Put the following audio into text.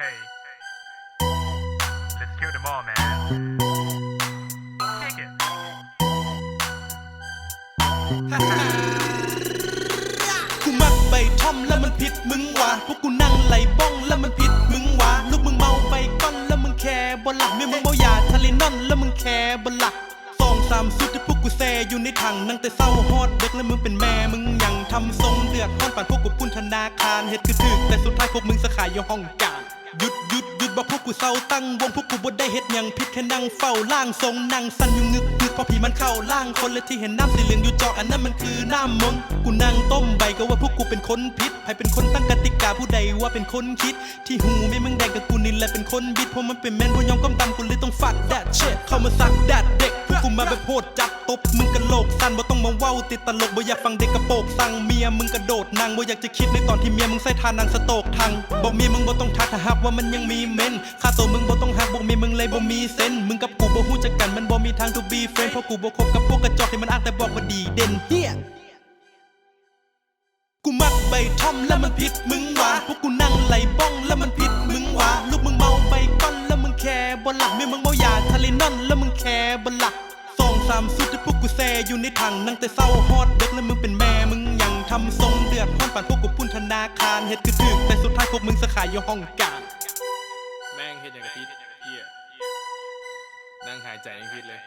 Hey, let's kill them all, man. Kick it. กูมักใบท่อมแล้วมันผิดมึงวะพวกกูนั่งไหลบ้องแล้วมันผิดมึงวะลูกมึงเมาไปก้อนแล้วมึงแคร์บนหลักเมียมึงเมายาทะเลนอนแล้วมึงแคร์บนหลัก2-3สุดที่พวกกูแซ่อยู่ในถังนั่งแต่เศร้าฮอดเด็กแล้วมึงเป็นแม่มึงยังทำทรงเดือดร้อนปั่นพวกกูปุ้นธนาคารเฮ็ดคือถึกแต่สุดท้ายพวกมึงสขายอยู่ห้องกลางหยุดบอกพวกกูเศร้าตั้งวงพวกกูบ่ได้เฮ็ดหยังผิดแค่นั่งเฝ้าล่างทรงนั่งสั่นอยู่งึกพอผีมันเข้าล่างคนเลยที่เห็นน้ำสีเหลืองอยู่จออันนั้นมันคือน้ำมนต์กูนั่งต้มใบก็ว่าพวกกูเป็นคนผิดใครเป็นคนตั้งกติกาผู้ใดว่าเป็นคนคิดที่หูไม่มึงแดงกับกูนี่แหละเป็นคนบิดเพราะมันเป็นแมนบ่ยอมก้มตามกูเลยต้องฟัดแดดเชดเข้ามาซักแดดเด็กพวกกูมาแบบโหดจับตบมึงกะโหลกสั่นบ่ต้องมาเว้าติดตลกบ่อยากฟังเด็กกระโปกสั่งเมียมึงกระโดดนางบ่อยากจะคิดในตอนที่เมียมึงใส่ทานางสโตกทางบอกเมียมึงบ่ต้องทักถ้าหากว่ามันยังมีเมนค่าตัวมึงบ่ต้องหักบอกเมียมึงเลยบ่มีเซนมึงกับกูบ่ฮู้จักกันมันบ่มีทาง to be friend เพราะกูบ่คบกับพวกกระจอกที่มันอ้างแต่บอกว่าดีเด่นเฮียกูมักใบท่อมแล้วมันผิดมึงวะพวกกูนั่งไหลบ้องแล้วมันผิดมึงวะลูกมึงเมาใบก้อนแล้วมึงแคร์บนหลักเมียมึงเมายาทะเลนอนแล้วมึงแคร์บนหลัก2-3สุดที่พวกกูแซ่อยู่ในถังนั่งแต่เศร้าฮอดเด็กแล้วมึงเป็นแม่มึงยังทำทรงเดือดร้อนปั่นพวกกูปุ้นธนาคารเฮ็ดคือถึกแต่สุดท้ายพวกมึงสขายอยู่ห้องกลางแม่งเฮ็ดอย่างกะทิเหี้ยนั่งหายใจยังพิษเลย